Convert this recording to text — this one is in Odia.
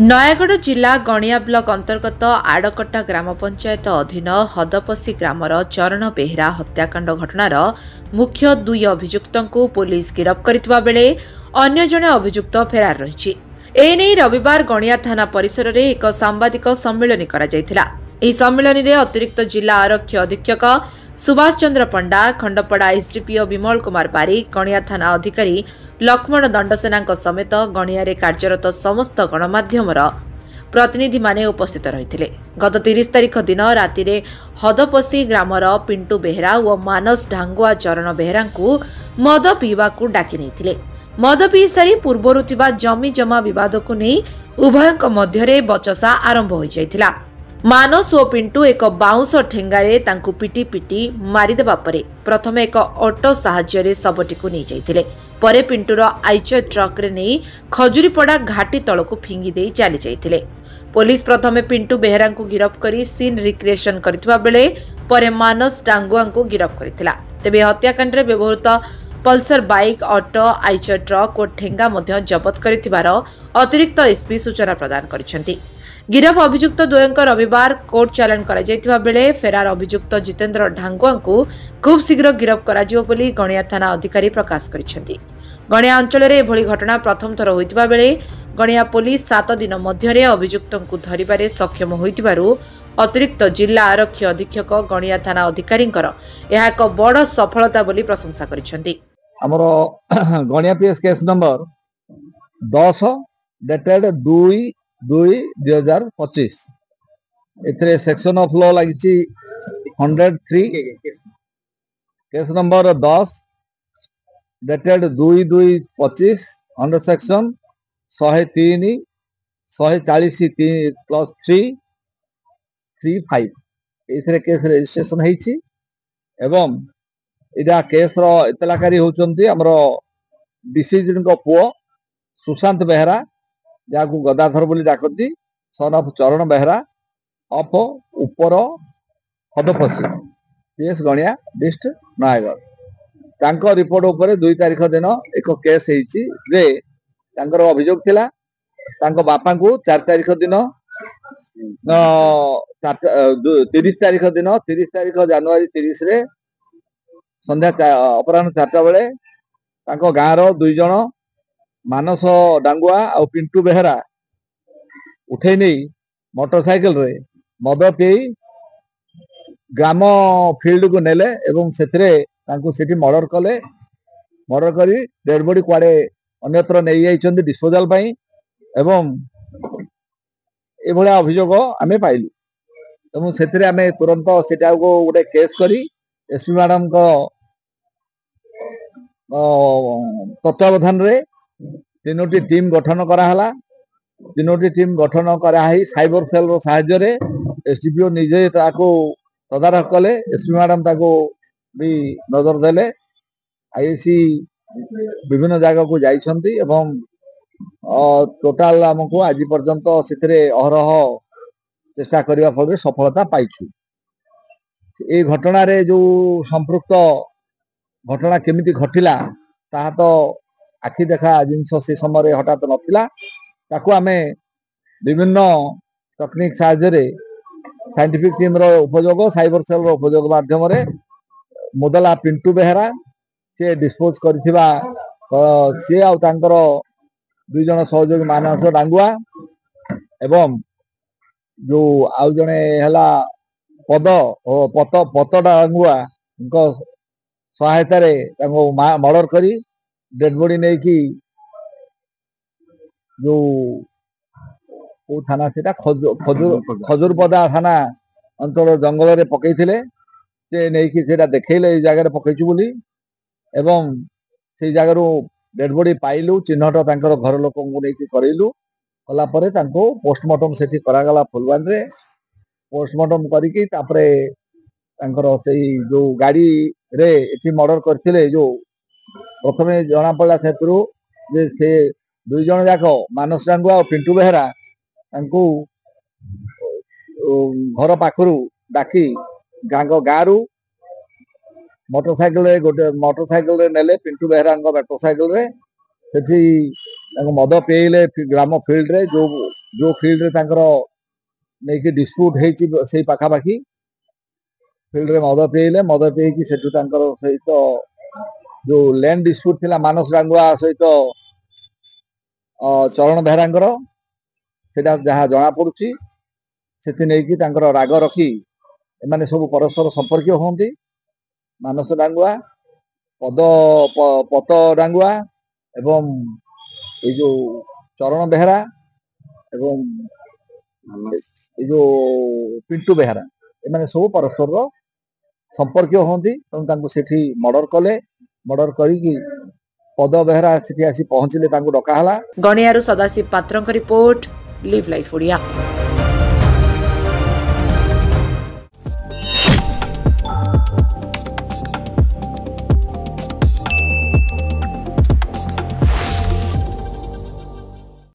ନୟାଗଡ଼ ଜିଲ୍ଲା ଗଣିଆ ବ୍ଲକ ଅନ୍ତର୍ଗତ ଆଡ଼କଟା ଗ୍ରାମ ପଞ୍ଚାୟତ ଅଧୀନ ହଦପଶି ଗ୍ରାମର ଚରଣ ବେହେରା ହତ୍ୟାକାଣ୍ଡ ଘଟଣାର ମୁଖ୍ୟ ଦୁଇ ଅଭିଯୁକ୍ତଙ୍କୁ ପୁଲିସ ଗିରଫ କରିଥିବା ବେଳେ ଅନ୍ୟ ଜଣେ ଅଭିଯୁକ୍ତ ଫେରାର ରହିଛି। ଏନେଇ ରବିବାର ଗଣିଆ ଥାନା ପରିସରରେ ଏକ ସାମ୍ବାଦିକ ସମ୍ମିଳନୀ କରାଯାଇଥିଲା। ଏହି ସମ୍ମିଳନୀରେ ଅତିରିକ୍ତ ଜିଲ୍ଲା ଆରକ୍ଷୀ ଅଧୀକ୍ଷକ ସୁଭାଷ ଚନ୍ଦ୍ର ପଣ୍ଡା, ଖଣ୍ଡପଡ଼ା ଏସ୍ଡିପିଓ ବିମଳ କୁମାର ବାରିକ, ଗଣିଆ ଥାନା ଅଧିକାରୀ ଲକ୍ଷ୍ମଣ ଦଣ୍ଡସେନାଙ୍କ ସମେତ ଗଣିଆରେ କାର୍ଯ୍ୟରତ ସମସ୍ତ ଗଣମାଧ୍ୟମର ପ୍ରତିନିଧିମାନେ ଉପସ୍ଥିତ ରହିଥିଲେ। ଗତ 30 ତାରିଖ ଦିନ ରାତିରେ ହଦପଶି ଗ୍ରାମର ପିଣ୍ଟୁ ବେହେରା ଓ ମାନସ ଢାଙ୍ଗୁଆ ଚରଣ ବେହେରାଙ୍କୁ ମଦ ପିଇବାକୁ ଡାକି ନେଇଥିଲେ। ମଦ ପିଇ ସାରି ପୂର୍ବରୁ ଥିବା ଜମି ଜମା ବିବାଦକୁ ନେଇ ଉଭୟଙ୍କ ମଧ୍ୟରେ ବଚସା ଆରମ୍ଭ ହୋଇଯାଇଥିଲା। ମାନସ ଓ ପିଣ୍ଟୁ ଏକ ବାଉଁଶ ଠେଙ୍ଗାରେ ତାଙ୍କୁ ପିଟି ପିଟି ମାରିଦେବା ପରେ ପ୍ରଥମେ ଏକ ଅଟୋ ସାହାଯ୍ୟରେ ଶବଟିକୁ ନେଇଯାଇଥିଲେ। ପରେ ପିଣ୍ଟୁର ଆଇଚର ଟ୍ରକରେ ନେଇ ଖଜୁରୀପଡ଼ା ଘାଟି ତଳକୁ ଫିଙ୍ଗି ଦେଇ ଚାଲି ଯାଇଥିଲେ। ପୋଲିସ ପ୍ରଥମେ ପିଣ୍ଟୁ ବେହେରାଙ୍କୁ ଗିରଫ କରି ସିନ୍ ରିକ୍ରିଏସନ କରିଥିବା ବେଳେ ପରେ ମାନସ ଡାଙ୍ଗୁଆଙ୍କୁ ଗିରଫ କରିଥିଲା। ତେବେ ହତ୍ୟାକାଣ୍ଡରେ ବ୍ୟବହୃତ Pulsar bike, auto, Eicher truck ଓ ଠେଙ୍ଗା ମଧ୍ୟ ଜବତ କରିଥିବାର ଅତିରିକ୍ତ ଏସ୍ପି ସୂଚନା ପ୍ରଦାନ କରିଛନ୍ତି। ଗିରଫ ଅଭିଯୁକ୍ତ ଦ୍ୱୟଙ୍କ ରବିବାର କୋର୍ଟ ଚାଲାଣ କରାଯାଇଥିବା ବେଳେ ଫେରାର ଅଭିଯୁକ୍ତ ଜିତେନ୍ଦ୍ର ଢାଙ୍ଗୁଆଙ୍କୁ ଖୁବ୍ ଶୀଘ୍ର ଗିରଫ କରାଯିବ ବୋଲି ଗଣିଆ ଥାନା ଅଧିକାରୀ ପ୍ରକାଶ କରିଛନ୍ତି। ଗଣିଆ ଅଞ୍ଚଳରେ ଏଭଳି ଘଟଣା ପ୍ରଥମ ଥର ହୋଇଥିବା ବେଳେ ଗଣିଆ ପୋଲିସ 7 ଦିନ ମଧ୍ୟରେ ଅଭିଯୁକ୍ତଙ୍କୁ ଧରିବାରେ ସକ୍ଷମ ହୋଇଥିବାରୁ ଅତିରିକ୍ତ ଜିଲ୍ଲା ଆରକ୍ଷୀ ଅଧୀକ୍ଷକ ଗଣିଆ ଥାନା ଅଧିକାରୀଙ୍କର ଏହା ଏକ ବଡ଼ ସଫଳତା ବୋଲି ପ୍ରଶଂସା କରିଛନ୍ତି। ଆମର Gania PS case number 10 dated 2/2/2025 ଏଥିରେ ସେକ୍ସନ ଅଫ୍ ଲ ଲାଗିଛି 103। Case number 10 dated 2/2/25 under section 103 140+3 ଏଥିରେ କେସ୍ ରେଜିଷ୍ଟ୍ରେସନ ହେଇଛି ଏବଂ ଏଇଟା କେସ୍ର ଏତଲାକାରୀ ହେଉଛନ୍ତି ଆମର ଡିସିଜଙ୍କ ପୁଅ ସୁଶାନ୍ତ ବେହେରା, ଯାହାକୁ ଗଦାଧର ବୋଲି ଡାକନ୍ତି, son of Charan Behera of ଉପର ହଦପଶି, ପିଏସ୍ ଗଣିଆ ଡିଷ୍ଟ୍ରିକ୍ଟ ନୟାଗଡ଼। ତାଙ୍କ ରିପୋର୍ଟ ଉପରେ 2 ତାରିଖ ଦିନ ଏକ କେସ୍ ହେଇଛି ଯେ ତାଙ୍କର ଅଭିଯୋଗ ଥିଲା ତାଙ୍କ ବାପାଙ୍କୁ 4 ତାରିଖ ଦିନ 30 ତାରିଖ ଦିନ 30 ତାରିଖ ଜାନୁଆରୀ 30ରେ ସନ୍ଧ୍ୟା ଅପରାହ୍ନ 4ଟା ବେଳେ ତାଙ୍କ ଗାଁର 2 ଜଣ ମାନସ ଡାଙ୍ଗୁଆ ଆଉ ପିଣ୍ଟୁ ବେହେରା ଉଠେଇ ନେଇ ମୋଟର ସାଇକେଲରେ ମଦ ପିଇ ଗ୍ରାମ ଫିଲ୍ଡକୁ ନେଲେ ଏବଂ ସେଥିରେ ତାଙ୍କୁ ସେଠି ମର୍ଡର କଲେ। ମର୍ଡର କରି ଡେଡ୍ ବଡି କୁଆଡେ ଅନ୍ୟତ୍ର ନେଇଯାଇଛନ୍ତି ଡିସ୍ପୋଜାଲ ପାଇଁ ଏବଂ ଏଭଳିଆ ଅଭିଯୋଗ ଆମେ ପାଇଲୁ ଏବଂ ସେଥିରେ ଆମେ ତୁରନ୍ତ ସେଟାକୁ ଗୋଟେ କେସ୍ କରି ଏସ୍ପି ମ୍ୟାଡମଙ୍କ ତତ୍ତ୍ୱାବଧାନରେ 3ଟି ଟିମ୍ ଗଠନ କରାହେଲା। 3ଟି ଟିମ୍ ଗଠନ କରାହେଇ ସାଇବର ସେଲ୍ର ସାହାଯ୍ୟରେ ଏସ୍ଡିପିଓ ନିଜେ ତାକୁ ତଦାରଖ କଲେ। ଏସ୍ପି ମ୍ୟାଡମ ତାକୁ ବି ନଜର ଦେଲେ। ଆଇଏସି ବିଭିନ୍ନ ଜାଗାକୁ ଯାଇଛନ୍ତି ଏବଂ ଟୋଟାଲ ଆମକୁ ଆଜି ପର୍ଯ୍ୟନ୍ତ ସେଥିରେ ଅହରହ ଚେଷ୍ଟା କରିବା ଫଳରେ ସଫଳତା ପାଇଛୁ। এই ଘଟଣାରେ ଯୋଉ ସମ୍ପୃକ୍ତ ଘଟଣା କେମିତି ଘଟିଲା ତାହା ତ ଆଖି ଦେଖା ଜିନିଷ ସେ ସମୟରେ ହଠାତ୍ ନଥିଲା। ତାକୁ ଆମେ ବିଭିନ୍ନ ଟେକ୍ନିକ ସାହାଯ୍ୟରେ ସାଇଣ୍ଟିଫିକ ଟିମର ଉପଯୋଗ, ସାଇବର ସେଲ୍ର ଉପଯୋଗ ମାଧ୍ୟମରେ ମୁଦଲା ପିଣ୍ଟୁ ବେହେରା ସେ ଡିସ୍ପୋଜ କରିଥିବା ସିଏ ଆଉ ତାଙ୍କର 2 ଜଣ ସହଯୋଗୀ ମାନସ ଡାଙ୍ଗୁଆ ଏବଂ ଯୋଉ ଆଉ ଜଣେ ହେଲା ପତ ଡାଙ୍ଗୁଆଙ୍କ ସହାୟତାରେ ତାଙ୍କୁ ମର୍ଡର କରି ଡେଡ୍ ବଡି ନେଇକି ଯୋଉ କୋଉ ଥାନା ସେଟା ଖଜୁରପଦା ଥାନା ଅଞ୍ଚଳ ଜଙ୍ଗଲରେ ପକେଇଥିଲେ। ସେ ନେଇକି ସେଟା ଦେଖେଇଲେ ଏଇ ଜାଗାରେ ପକେଇଛୁ ବୋଲି ଏବଂ ସେଇ ଜାଗାରୁ ଡେଡ୍ ବଡି ପାଇଲୁ, ଚିହ୍ନଟ ତାଙ୍କର ଘର ଲୋକଙ୍କୁ ନେଇକି କରେଇଲୁ। କଲା ପରେ ତାଙ୍କୁ ପୋଷ୍ଟମର୍ଟମ ସେଠି କରାଗଲା ଫୁଲବାଣୀରେ। ପୋଷ୍ଟମର୍ଟମ କରିକି ତାପରେ ତାଙ୍କର ସେଇ ଯୋଉ ଗାଡିରେ ଏଠି ମର୍ଡର କରିଥିଲେ ଯୋଉ ପ୍ରଥମେ ଜଣା ପଡିଲା ସେଥିରୁ ଯେ ସେ 2 ଜଣ ଯାକ ମାନସ ଡାଙ୍ଗୁଆ ଆଉ ପିଣ୍ଟୁ ବେହେରା ତାଙ୍କୁ ଘର ପାଖରୁ ଡାକି ଗାଁରୁ ମୋଟର ସାଇକେଲରେ ନେଲେ ପିଣ୍ଟୁ ବେହେରାଙ୍କ ମୋଟର ସାଇକେଲରେ। ସେଠି ତାଙ୍କୁ ମଦ ପିଇଲେ ଗ୍ରାମ ଫିଲ୍ଡରେ ଯୋଉ जो फील्ड रे तांकर नहीं डिस्प्यूट है पाखापाखि फील्ड रे मद पीकी से सहित जो लैंड डिस्प्यूट थिला मानस डांगुआ सहित चरण बेहरांकर सेटा जहाँ जना पड़ुची से नहीं राग रखी एमाने सब परस्पर संपर्क होती मानस डांगुआ पत डांगुआ एवं ये जो चरण बेहरा एवं ये जो पिंटू बेहरा एमाने सब परस्पर संपर्क होती तेणु मर्डर कले मर्डर करी पद बेहरा आसी पहुंचले डकाला। गणियारू सदाशिव पात्रଙ୍କ रिपोर्ट लिव लाइफ ओडिया।